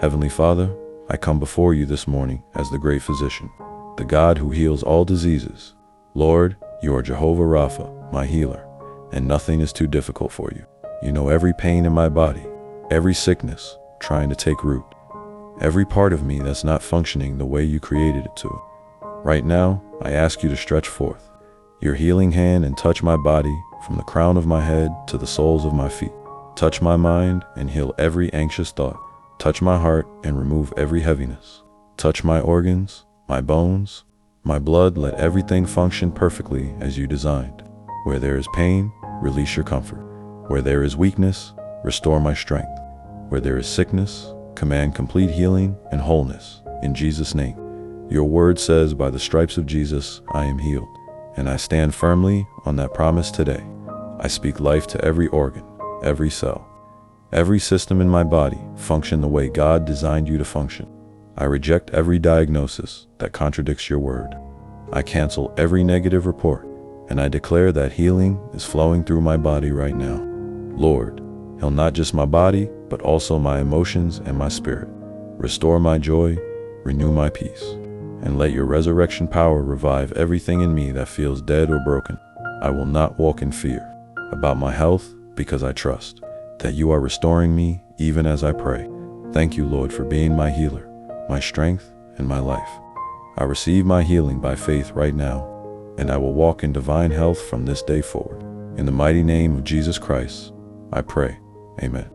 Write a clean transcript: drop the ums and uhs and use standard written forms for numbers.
Heavenly Father, I come before you this morning as the great physician, the God who heals all diseases. Lord, you are Jehovah Rapha, my healer, and nothing is too difficult for you. You know every pain in my body, every sickness trying to take root, every part of me that's not functioning the way you created it to. Right now, I ask you to stretch forth your healing hand and touch my body from the crown of my head to the soles of my feet. Touch my mind and heal every anxious thought. Touch my heart and remove every heaviness. Touch my organs, my bones, my blood. Let everything function perfectly as you designed. Where there is pain, release your comfort. Where there is weakness, restore my strength. Where there is sickness, command complete healing and wholeness. In Jesus' name. Your word says, by the stripes of Jesus, I am healed. And I stand firmly on that promise today. I speak life to every organ, every cell, every system in my body. Function the way God designed you to function. I reject every diagnosis that contradicts your word. I cancel every negative report, and I declare that healing is flowing through my body right now. Lord, heal not just my body, but also my emotions and my spirit. Restore my joy, renew my peace, and let your resurrection power revive everything in me that feels dead or broken. I will not walk in fear about my health, because I trust that you are restoring me even as I pray. Thank you, Lord, for being my healer, my strength, and my life. I receive my healing by faith right now, and I will walk in divine health from this day forward. In the mighty name of Jesus Christ, I pray. Amen.